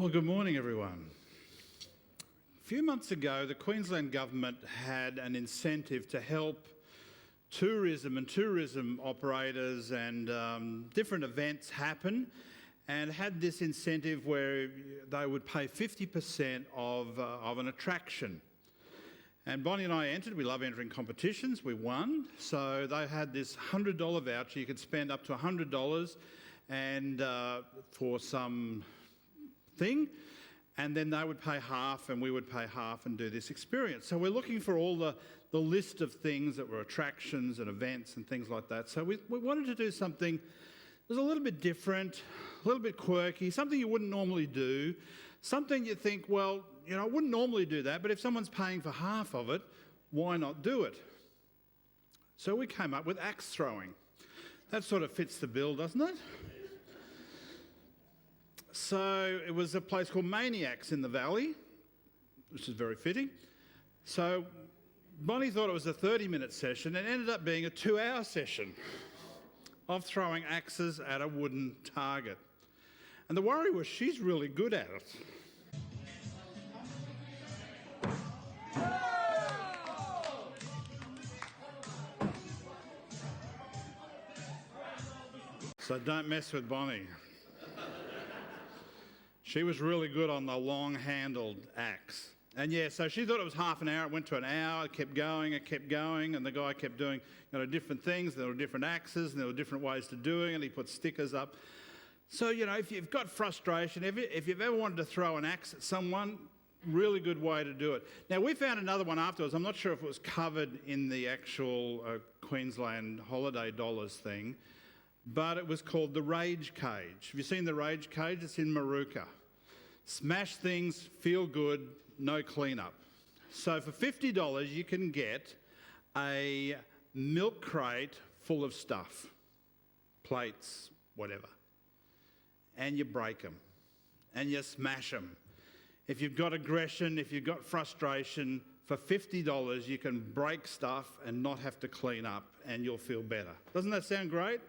Well, good morning, everyone. A few months ago, the Queensland government had an incentive to help tourism and tourism operators and different events happen, and had this incentive where they would pay 50% of an attraction. And Bonnie and I entered. We love entering competitions. We won. So they had this $100 voucher. You could spend up to $100 and for some thing, and then they would pay half and we would pay half and do this experience. So we're looking for all the list of things that were attractions and events and things like that. So we wanted to do something that was a little bit different, a little bit quirky, something you wouldn't normally do, something you think, well, you know, I wouldn't normally do that, but if someone's paying for half of it, why not do it? So we came up with axe throwing. That sort of fits the bill, doesn't it? So it was a place called Maniacs in the Valley, which is very fitting. So Bonnie thought it was a 30-minute session and ended up being a 2-hour session of throwing axes at a wooden target. And the worry was she's really good at it. So don't mess with Bonnie. She was really good on the long-handled axe. And yeah, so she thought it was half an hour. It went to an hour. It kept going, and the guy kept doing different things. There were different axes, and there were different ways to do it, and he put stickers up. So, if you've got frustration, if you've ever wanted to throw an axe at someone, really good way to do it. Now, we found another one afterwards. I'm not sure if it was covered in the actual Queensland holiday dollars thing, but it was called the Rage Cage. Have you seen the Rage Cage? It's in Maruka. Smash things, feel good, no cleanup. So for $50, you can get a milk crate full of stuff, plates, whatever, and you break them and you smash them. If you've got aggression, if you've got frustration, for $50, you can break stuff and not have to clean up, and you'll feel better. Doesn't that sound great?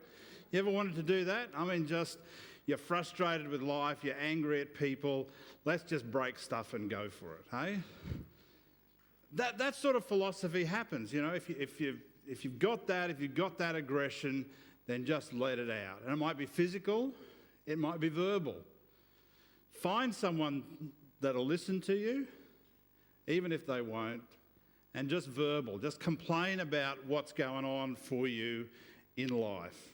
You ever wanted to do that? I mean, you're frustrated with life, you're angry at people, let's just break stuff and go for it, hey? That sort of philosophy happens, if you've got that aggression, then just let it out. And it might be physical, it might be verbal. Find someone that'll listen to you, even if they won't, and just verbal. Just complain about what's going on for you in life.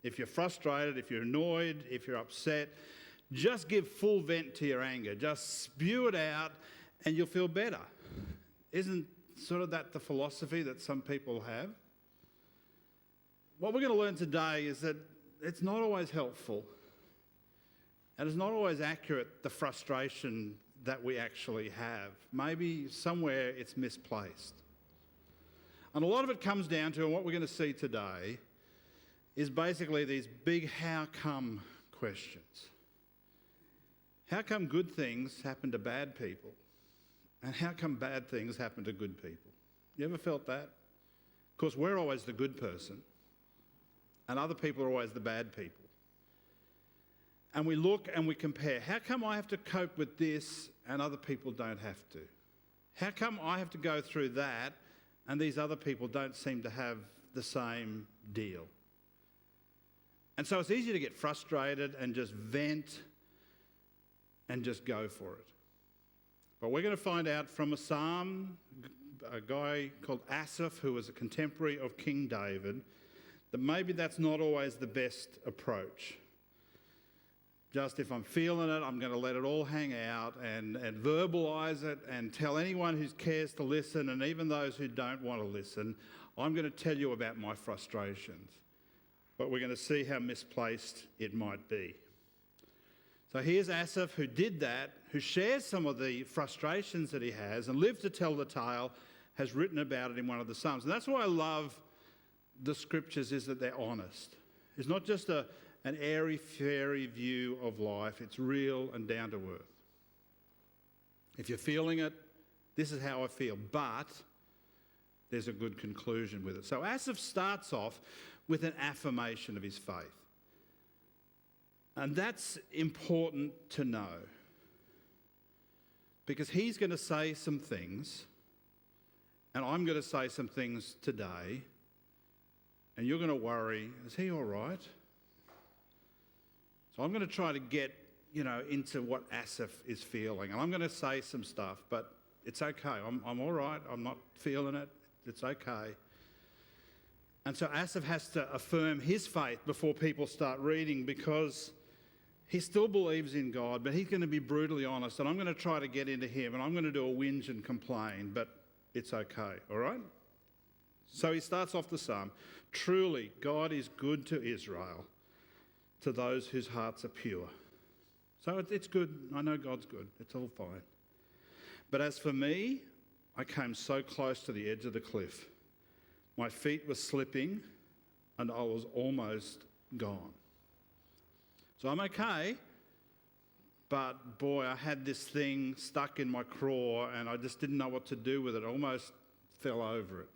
If you're frustrated, if you're annoyed, if you're upset, just give full vent to your anger. Just spew it out and you'll feel better. Isn't sort of that the philosophy that some people have? What we're going to learn today is that it's not always helpful and it's not always accurate, the frustration that we actually have. Maybe somewhere it's misplaced. And a lot of it comes down to, and what we're going to see today, is basically these big how come questions. How come good things happen to bad people? And how come bad things happen to good people? You ever felt that? Of course, we're always the good person, and other people are always the bad people. And we look and we compare. How come I have to cope with this and other people don't have to? How come I have to go through that and these other people don't seem to have the same deal? And so it's easy to get frustrated and just vent and just go for it. But we're going to find out from a psalm, a guy called Asaph, who was a contemporary of King David, that maybe that's not always the best approach. Just if I'm feeling it, I'm going to let it all hang out and verbalise it and tell anyone who cares to listen, and even those who don't want to listen, I'm going to tell you about my frustrations. But we're going to see how misplaced it might be. So here's Asaph, who did that, who shares some of the frustrations that he has and lived to tell the tale, has written about it in one of the Psalms. And that's why I love the scriptures, is that they're honest. It's not just an airy-fairy view of life. It's real and down to earth. If you're feeling it, this is how I feel. But there's a good conclusion with it. So Asaph starts off with an affirmation of his faith. And that's important to know. Because he's going to say some things, and I'm going to say some things today, and you're going to worry, is he all right? So I'm going to try to get, into what Asaph is feeling. And I'm going to say some stuff, but it's okay. I'm all right. I'm not feeling it. It's okay. And so Asaph has to affirm his faith before people start reading, because he still believes in God, but he's going to be brutally honest. And I'm going to try to get into him, and I'm going to do a whinge and complain, but it's okay, all right? So he starts off the psalm. Truly, God is good to Israel, to those whose hearts are pure. So it's good. I know God's good. It's all fine. But as for me, I came so close to the edge of the cliff. My feet were slipping and I was almost gone. So I'm okay, but boy, I had this thing stuck in my craw and I just didn't know what to do with it. I almost fell over it.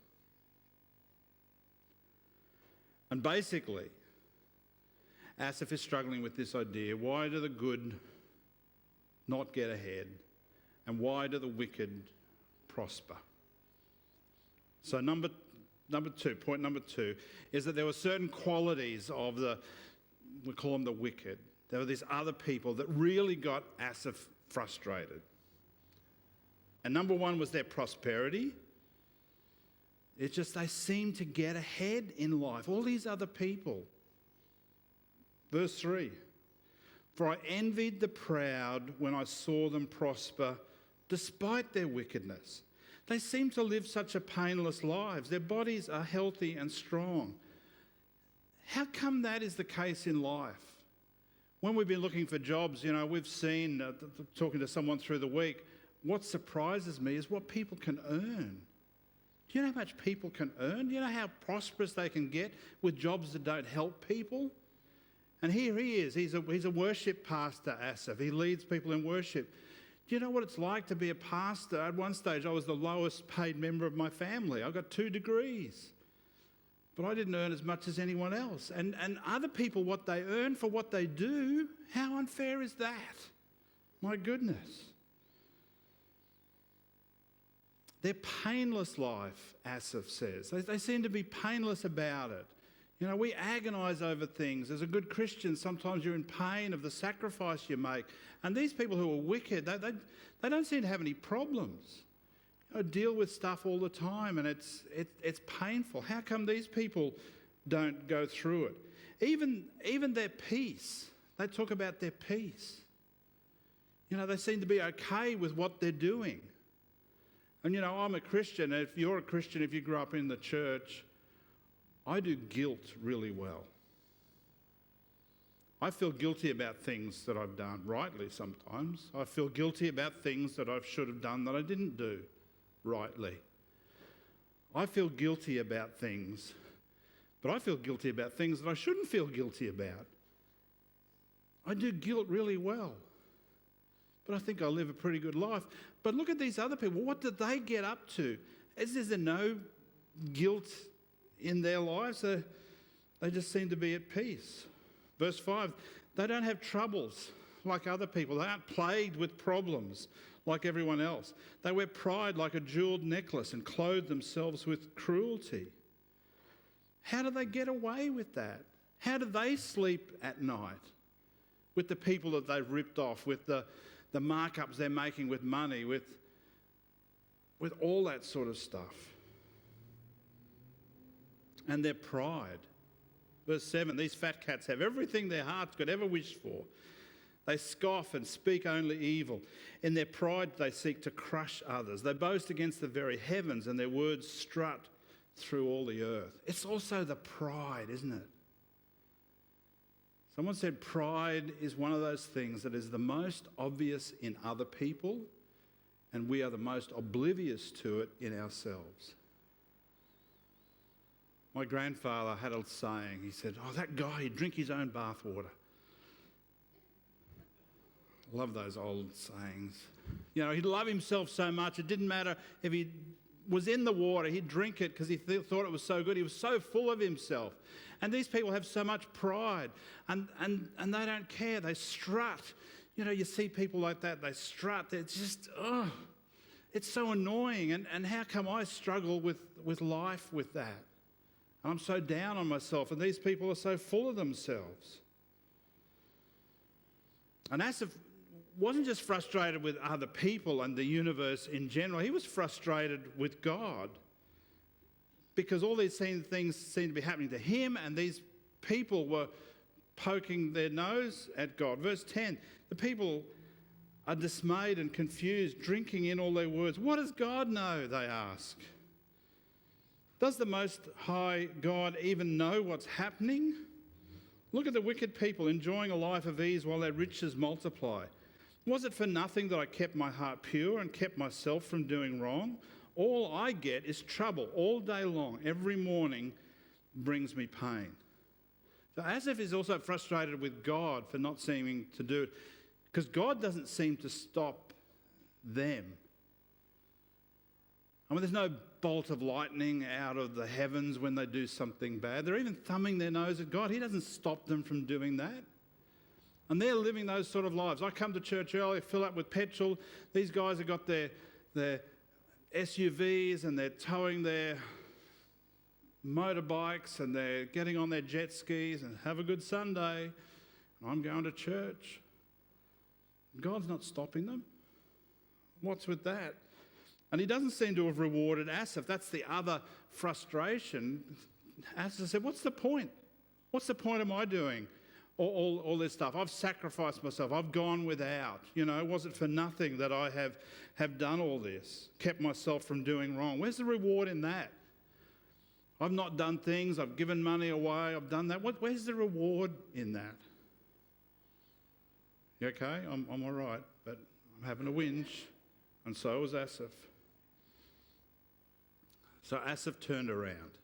And basically, Asaph is struggling with this idea. Why do the good not get ahead? And why do the wicked prosper? So point number two, is that there were certain qualities of we call them the wicked. There were these other people that really got Asaph frustrated. And number one was their prosperity. It's just they seemed to get ahead in life. All these other people. Verse 3, for I envied the proud when I saw them prosper despite their wickedness. They seem to live such a painless lives. Their bodies are healthy and strong. How come that is the case in life? When we've been looking for jobs, we've seen, talking to someone through the week, what surprises me is what people can earn. Do you know how much people can earn? Do you know how prosperous they can get with jobs that don't help people? And here he is. He's a worship pastor, Asaph. He leads people in worship. Do you know what it's like to be a pastor? At one stage, I was the lowest paid member of my family. I got 2 degrees. But I didn't earn as much as anyone else. And other people, what they earn for what they do, how unfair is that? My goodness. Their painless life, Asaph says. They seem to be painless about it. We agonise over things. As a good Christian, sometimes you're in pain of the sacrifice you make. And these people who are wicked, they don't seem to have any problems. Deal with stuff all the time, and it's painful. How come these people don't go through it? Even their peace. They talk about their peace. They seem to be okay with what they're doing. And I'm a Christian. If you're a Christian, if you grew up in the church, I do guilt really well. I feel guilty about things that I've done, rightly sometimes. I feel guilty about things that I should have done that I didn't do, rightly. I feel guilty about things, but I feel guilty about things that I shouldn't feel guilty about. I do guilt really well, but I think I live a pretty good life. But look at these other people. What did they get up to? Is there no guilt in their lives? They just seem to be at peace. Verse 5, they don't have troubles like other people. They aren't plagued with problems like everyone else. They wear pride like a jeweled necklace and clothe themselves with cruelty. How do they get away with that? How do they sleep at night with the people that they've ripped off, with the markups they're making with money, with all that sort of stuff? And their pride. Verse 7, these fat cats have everything their hearts could ever wish for. They scoff and speak only evil. In their pride, they seek to crush others. They boast against the very heavens, and their words strut through all the earth. It's also the pride, isn't it? Someone said pride is one of those things that is the most obvious in other people, and we are the most oblivious to it in ourselves. My grandfather had a saying. He said, that guy, he'd drink his own bathwater. I love those old sayings. He'd love himself so much. It didn't matter if he was in the water, he'd drink it because he thought it was so good. He was so full of himself. And these people have so much pride, and they don't care. They strut, you see people like that, they strut, it's just, it's so annoying. And how come I struggle with life with that? And I'm so down on myself, and these people are so full of themselves. And Asaph wasn't just frustrated with other people and the universe in general, he was frustrated with God. Because all these things seemed to be happening to him, and these people were poking their nose at God. Verse 10, the people are dismayed and confused, drinking in all their words. What does God know, they ask. Does the Most High God even know what's happening? Look at the wicked people enjoying a life of ease while their riches multiply. Was it for nothing that I kept my heart pure and kept myself from doing wrong? All I get is trouble all day long. Every morning brings me pain. So Asaph is also frustrated with God for not seeming to do it, because God doesn't seem to stop them. I mean, there's no bolt of lightning out of the heavens when they do something bad. They're even thumbing their nose at God. He doesn't stop them from doing that. And they're living those sort of lives. I come to church early, fill up with petrol. These guys have got their SUVs and they're towing their motorbikes and they're getting on their jet skis and have a good Sunday. And I'm going to church. God's not stopping them. What's with that? And he doesn't seem to have rewarded Asaph. That's the other frustration. Asaph said, what's the point? What's the point of my doing all this stuff? I've sacrificed myself. I've gone without. Was it for nothing that I have done all this? Kept myself from doing wrong. Where's the reward in that? I've not done things. I've given money away. I've done that. Where's the reward in that? You okay? I'm all right, but I'm having a whinge. And so was Asaph. So Asaph turned around.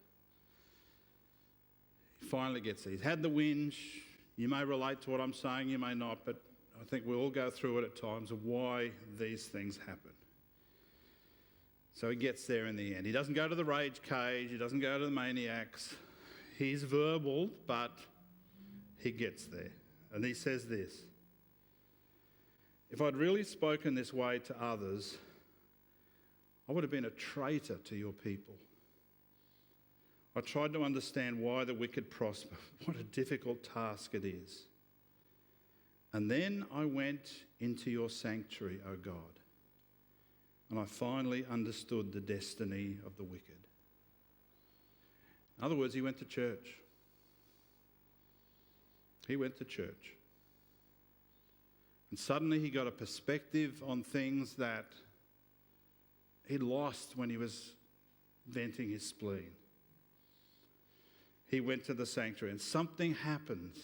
He finally gets there. He's had the whinge. You may relate to what I'm saying, you may not, but I think we all go through it at times of why these things happen. So he gets there in the end. He doesn't go to the rage cage. He doesn't go to the maniacs. He's verbal, but he gets there. And he says this: if I'd really spoken this way to others, I would have been a traitor to your people. I tried to understand why the wicked prosper. What a difficult task it is. And then I went into your sanctuary, O God, and I finally understood the destiny of the wicked. In other words, he went to church. He went to church. And suddenly he got a perspective on things that he'd lost when he was venting his spleen. He went to the sanctuary, and something happens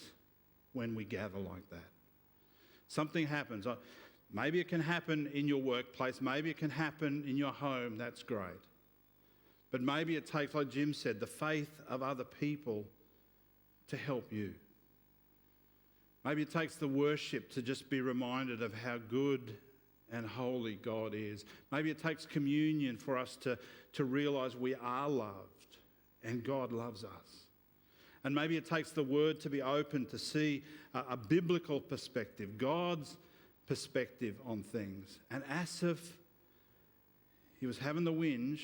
when we gather like that. Something happens. Maybe it can happen in your workplace. Maybe it can happen in your home. That's great. But maybe it takes, like Jim said, the faith of other people to help you. Maybe it takes the worship to just be reminded of how good and holy God is. Maybe it takes communion for us to realise we are loved and God loves us. And maybe it takes the word to be open to see a biblical perspective, God's perspective on things. And Asaph, he was having the whinge,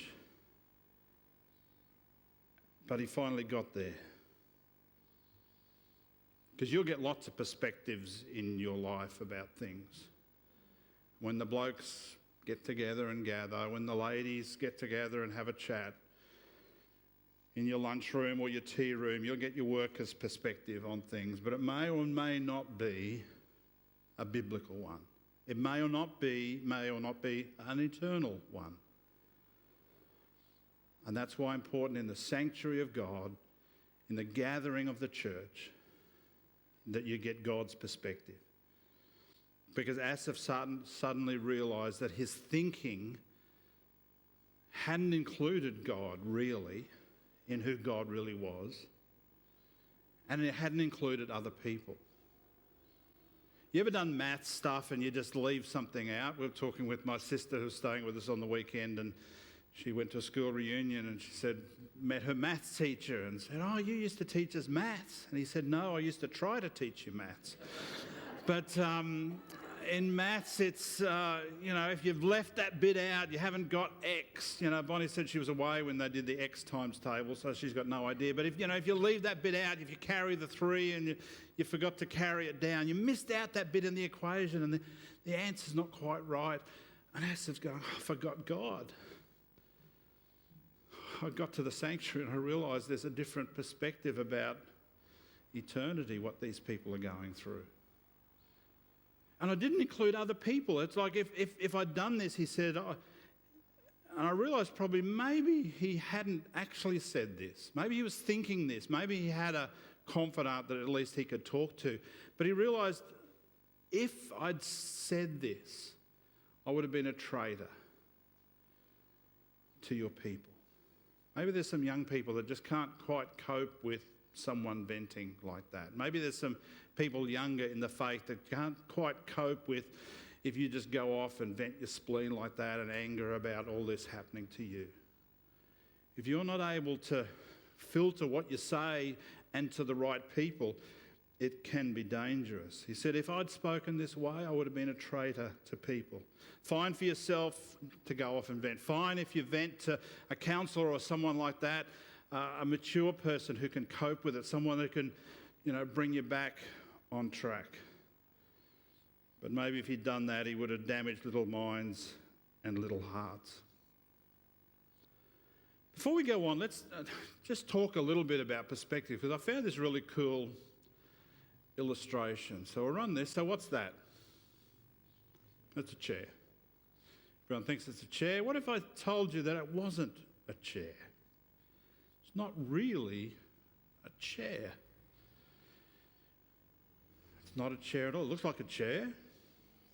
but he finally got there. Because you'll get lots of perspectives in your life about things. When the blokes get together and gather, when the ladies get together and have a chat, in your lunchroom or your tea room, you'll get your workers' perspective on things, but it may or may not be a biblical one. It may or not be an eternal one. And that's why important in the sanctuary of God, in the gathering of the church, that you get God's perspective. Because Asaph suddenly realised that his thinking hadn't included God really, in who God really was, and it hadn't included other people. You ever done math stuff and you just leave something out? We were talking with my sister who's staying with us on the weekend, and she went to a school reunion and she said, met her maths teacher and said, "Oh, you used to teach us maths." And he said, "No, I used to try to teach you maths." But in maths, it's, if you've left that bit out, you haven't got X. Bonnie said she was away when they did the X times table, so she's got no idea. But if you leave that bit out, if you carry the 3 and you forgot to carry it down, you missed out that bit in the equation and the answer's not quite right. And Esther's going, I forgot God. I got to the sanctuary and I realised there's a different perspective about eternity, what these people are going through. And I didn't include other people. It's like if I'd done this, he said, and I realised probably maybe he hadn't actually said this. Maybe he was thinking this. Maybe he had a confidant that at least he could talk to. But he realised if I'd said this, I would have been a traitor to your people. Maybe there's some young people that just can't quite cope with someone venting like that. Maybe there's some people younger in the faith that can't quite cope with if you just go off and vent your spleen like that and anger about all this happening to you. If you're not able to filter what you say and to the right people, it can be dangerous. He said, if I'd spoken this way, I would have been a traitor to people. Fine for yourself to go off and vent. Fine if you vent to a counsellor or someone like that, a mature person who can cope with it, someone who can, bring you back on track. But maybe if he'd done that, he would have damaged little minds and little hearts. Before we go on, let's just talk a little bit about perspective, because I found this really cool illustration. So we'll run this. So what's that? That's a chair. Everyone thinks it's a chair. What if I told you that it wasn't a chair? It's not really a chair. It's not a chair at all. It looks like a chair.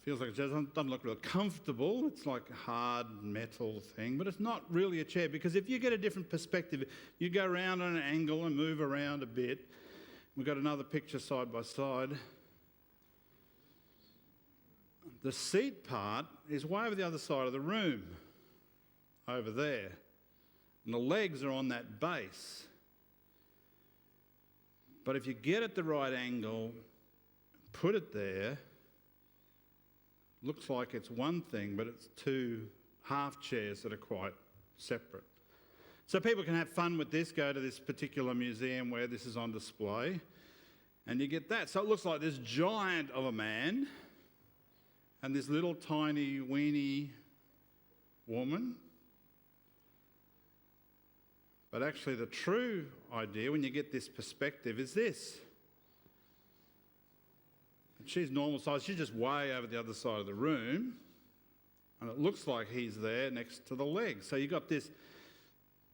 Feels like it doesn't look real comfortable. It's like a hard metal thing, but it's not really a chair, because if you get a different perspective, you go around on an angle and move around a bit. We've got another picture side by side. The seat part is way over the other side of the room, over there. And the legs are on that base. But if you get it the right angle, put it there, looks like it's one thing, but it's two half chairs that are quite separate. So people can have fun with this, go to this particular museum where this is on display, and you get that. So it looks like this giant of a man and this little tiny weeny woman. But actually the true idea, when you get this perspective, is this. And she's normal size. She's just way over the other side of the room. And it looks like he's there next to the legs. So you've got this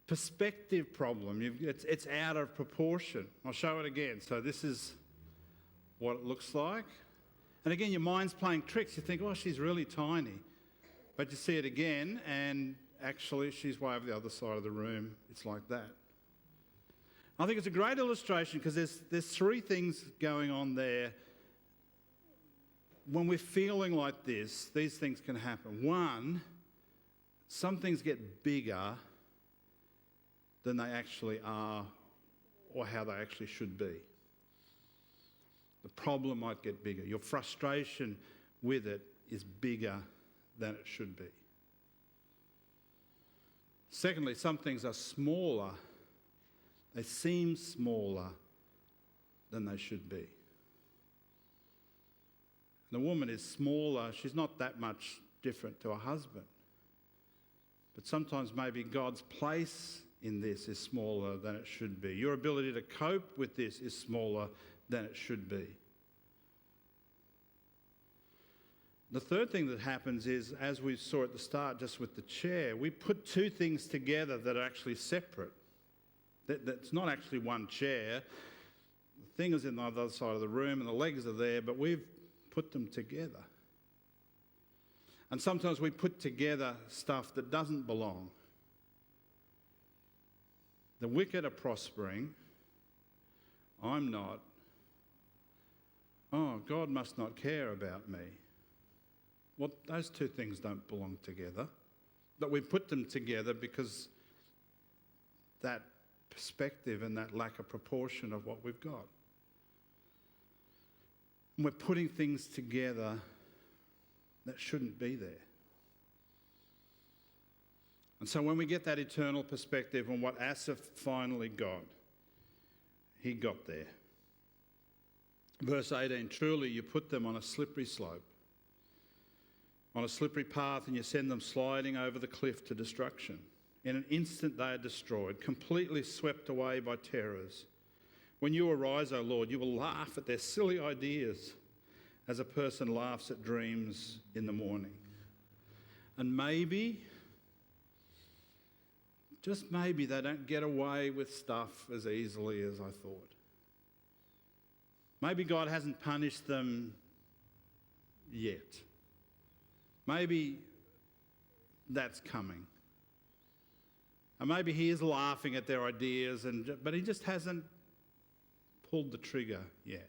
perspective problem. It's out of proportion. I'll show it again. So this is what it looks like. And again, your mind's playing tricks. You think, oh, she's really tiny. But you see it again, and actually she's way over the other side of the room. It's like that. I think it's a great illustration, because there's three things going on there. When we're feeling like this, these things can happen. One, some things get bigger than they actually are, or how they actually should be. The problem might get bigger. Your frustration with it is bigger than it should be. Secondly, some things are smaller. They seem smaller than they should be. The woman is smaller. She's not that much different to her husband. But sometimes maybe God's place in this is smaller than it should be. Your ability to cope with this is smaller than it should be. The third thing that happens is, as we saw at the start just with the chair, we put two things together that are actually separate. That's not actually one chair. The thing is in the other side of the room and the legs are there, but we've put them together. And sometimes we put together stuff that doesn't belong. The wicked are prospering. I'm not. Oh, God must not care about me. Well, those two things don't belong together. But we put them together because that perspective and that lack of proportion of what we've got. And we're putting things together that shouldn't be there. And so when we get that eternal perspective on what Asaph finally got, he got there. Verse 18, truly you put them on a slippery slope, on a slippery path, and you send them sliding over the cliff to destruction. In an instant they are destroyed, completely swept away by terrors. When you arise, O Lord, you will laugh at their silly ideas as a person laughs at dreams in the morning. And maybe, just maybe, they don't get away with stuff as easily as I thought. Maybe God hasn't punished them yet. Maybe that's coming. And maybe he is laughing at their ideas, but he just hasn't pulled the trigger yet.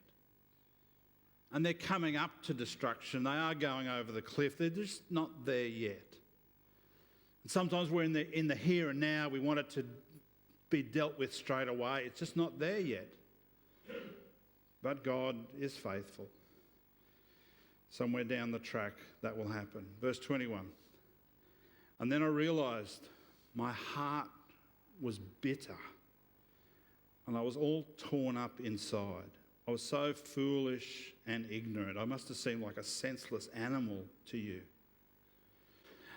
And they're coming up to destruction. They are going over the cliff. They're just not there yet. And sometimes we're in the here and now. We want it to be dealt with straight away. It's just not there yet. But God is faithful. Somewhere down the track, that will happen. Verse 21. And then I realised my heart was bitter and I was all torn up inside. I was so foolish and ignorant. I must have seemed like a senseless animal to you.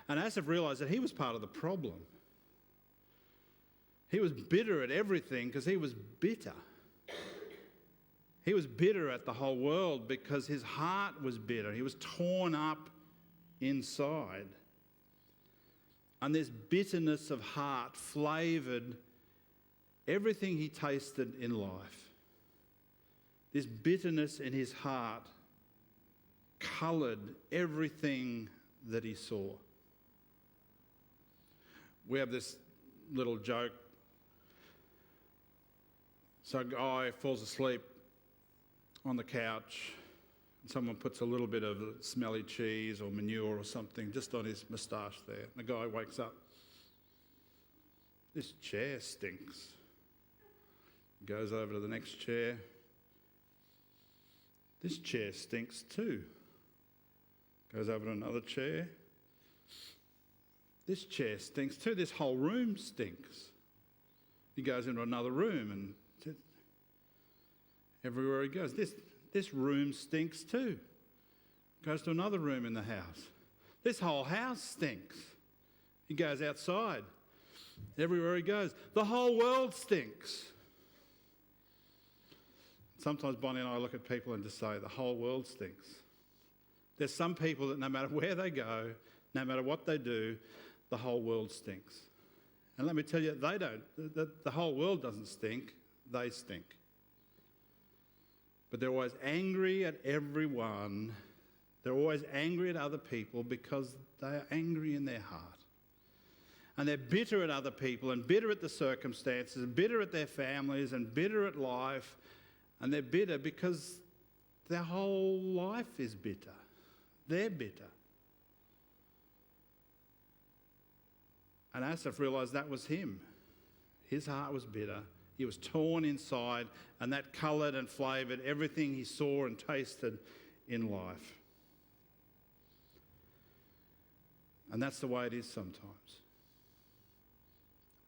And Asaph realised that he was part of the problem. He was bitter at everything because he was bitter. He was bitter at the whole world because his heart was bitter. He was torn up inside. And this bitterness of heart flavoured everything he tasted in life. This bitterness in his heart coloured everything that he saw. We have this little joke. So a guy falls asleep on the couch and someone puts a little bit of smelly cheese or manure or something just on his moustache there. And the guy wakes up. This chair stinks. Goes over to the next chair. This chair stinks too. Goes over to another chair. This chair stinks too. This whole room stinks. He goes into another room and everywhere he goes, this room stinks too. Goes to another room in the house. This whole house stinks. He goes outside. Everywhere he goes, the whole world stinks. Sometimes Bonnie and I look at people and just say, the whole world stinks. There's some people that no matter where they go, no matter what they do, the whole world stinks. And let me tell you, they don't. The whole world doesn't stink, they stink. But they're always angry at everyone. They're always angry at other people because they are angry in their heart. And they're bitter at other people and bitter at the circumstances and bitter at their families and bitter at life. And they're bitter because their whole life is bitter. They're bitter. And Asaph realised that was him. His heart was bitter. He was torn inside, and that coloured and flavoured everything he saw and tasted in life. And that's the way it is sometimes.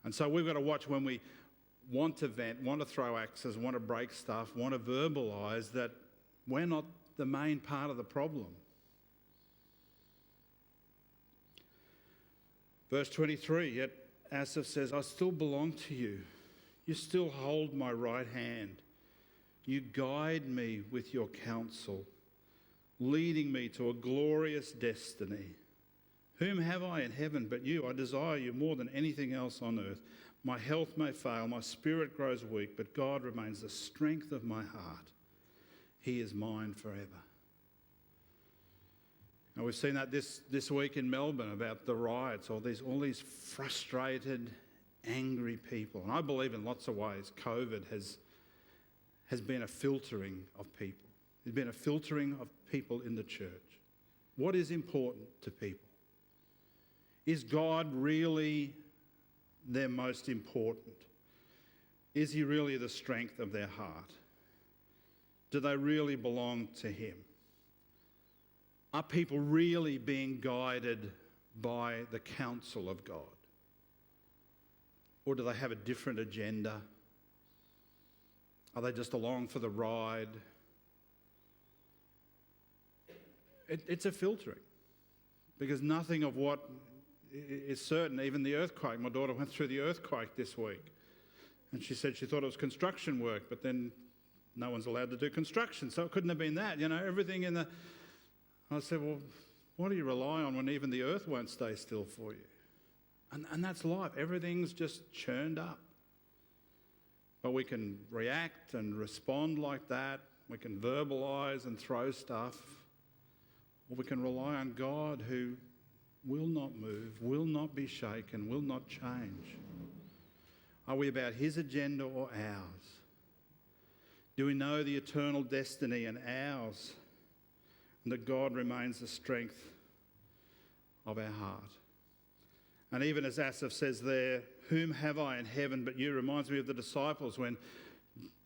And so we've got to watch when we want to vent, want to throw axes, want to break stuff, want to verbalise that we're not the main part of the problem. Verse 23, yet Asaph says, I still belong to you. You still hold my right hand. You guide me with your counsel, leading me to a glorious destiny. Whom have I in heaven but you? I desire you more than anything else on earth. My health may fail, my spirit grows weak, but God remains the strength of my heart. He is mine forever. Now we've seen that this week in Melbourne about the riots, all these frustrated, angry people. And I believe in lots of ways COVID has been a filtering of people. There's been a filtering of people in the church. What is important to people? Is God really their most important? Is he really the strength of their heart? Do they really belong to him? Are people really being guided by the counsel of God? Or do they have a different agenda? Are they just along for the ride? It's a filtering, because nothing of what is certain, even the earthquake. My daughter went through the earthquake this week, and she said she thought it was construction work, but then no one's allowed to do construction, so it couldn't have been that. You know, everything in the... I said, well, what do you rely on when even the earth won't stay still for you? And that's life. Everything's just churned up. But we can react and respond like that. We can verbalise and throw stuff. Or we can rely on God, who will not move, will not be shaken, will not change. Are we about his agenda or ours? Do we know the eternal destiny and ours? And that God remains the strength of our heart. And even as Asaph says there, whom have I in heaven but you? Reminds me of the disciples when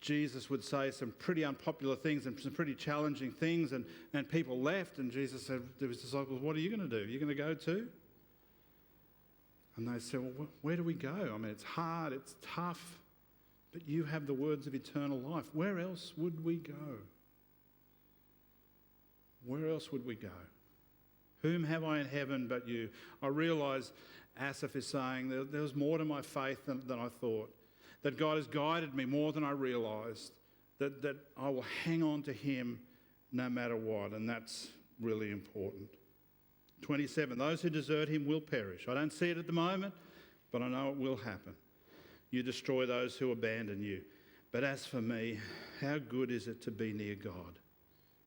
Jesus would say some pretty unpopular things and some pretty challenging things, and people left, and Jesus said to his disciples, what are you going to do? Are you going to go too? And they said, well, where do we go? I mean, it's hard, it's tough, but you have the words of eternal life. Where else would we go? Where else would we go? Whom have I in heaven but you? I realise Asaph is saying there was more to my faith than I thought. That God has guided me more than I realised. That I will hang on to him no matter what. And that's really important. 27, those who desert him will perish. I don't see it at the moment, but I know it will happen. You destroy those who abandon you. But as for me, how good is it to be near God?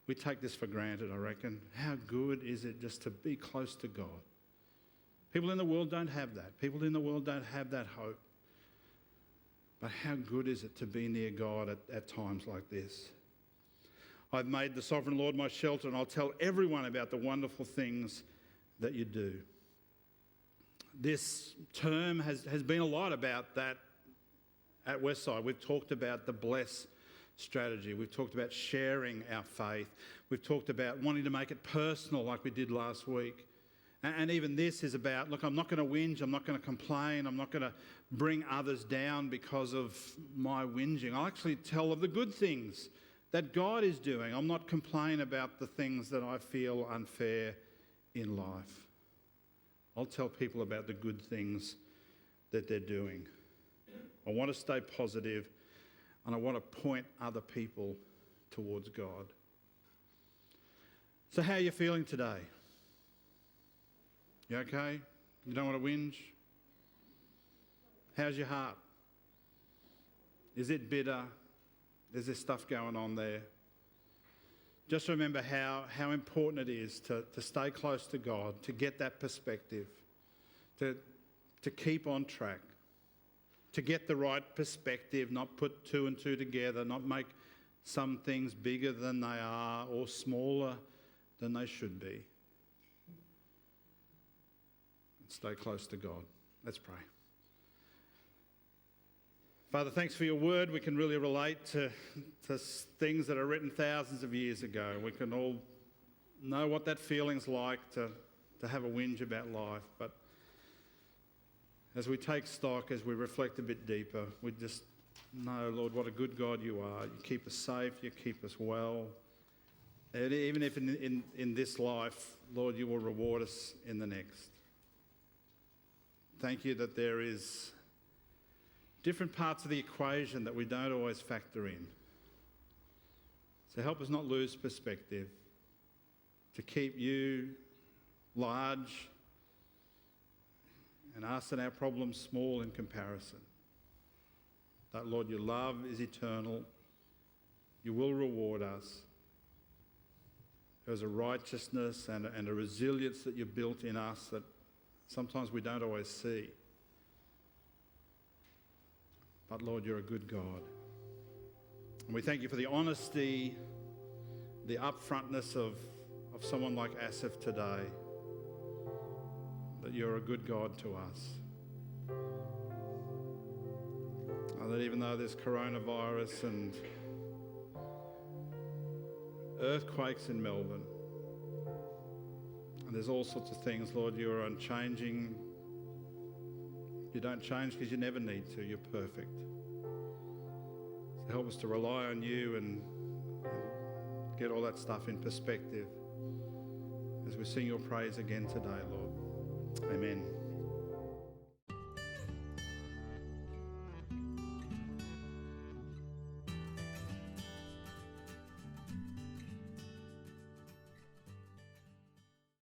We take this for granted, I reckon. How good is it just to be close to God? People in the world don't have that. People in the world don't have that hope. But how good is it to be near God at times like this? I've made the sovereign Lord my shelter, and I'll tell everyone about the wonderful things that you do. This term has been a lot about that at Westside. We've talked about the bless strategy. We've talked about sharing our faith. We've talked about wanting to make it personal like we did last week. And even this is about, look, I'm not going to whinge, I'm not going to complain, I'm not going to bring others down because of my whinging. I'll actually tell of the good things that God is doing. I'm not complaining about the things that I feel unfair in life. I'll tell people about the good things that they're doing. I want to stay positive, and I want to point other people towards God. So how are you feeling today? You okay? You don't want to whinge? How's your heart? Is it bitter? Is there stuff going on there? Just remember how important it is to stay close to God, to get that perspective, to keep on track, to get the right perspective, not put two and two together, not make some things bigger than they are or smaller than they should be. And stay close to God. Let's pray. Father, thanks for your word. We can really relate to things that are written thousands of years ago. We can all know what that feeling's like to have a whinge about life. But as we take stock, as we reflect a bit deeper, we just know, Lord, what a good God you are. You keep us safe, you keep us well. And even if in this life, Lord, you will reward us in the next. Thank you that there is different parts of the equation that we don't always factor in. So help us not lose perspective, to keep you large and us and our problems small in comparison. That, Lord, your love is eternal. You will reward us. There's a righteousness and a resilience that you've built in us that sometimes we don't always see. But Lord, you're a good God. And we thank you for the honesty, the upfrontness of someone like Asaph today, that you're a good God to us. And that even though there's coronavirus and earthquakes in Melbourne, There's all sorts of things, Lord, you are unchanging. You don't change because you never need to. You're perfect. So help us to rely on you and get all that stuff in perspective as we sing your praise again today, Lord. Amen.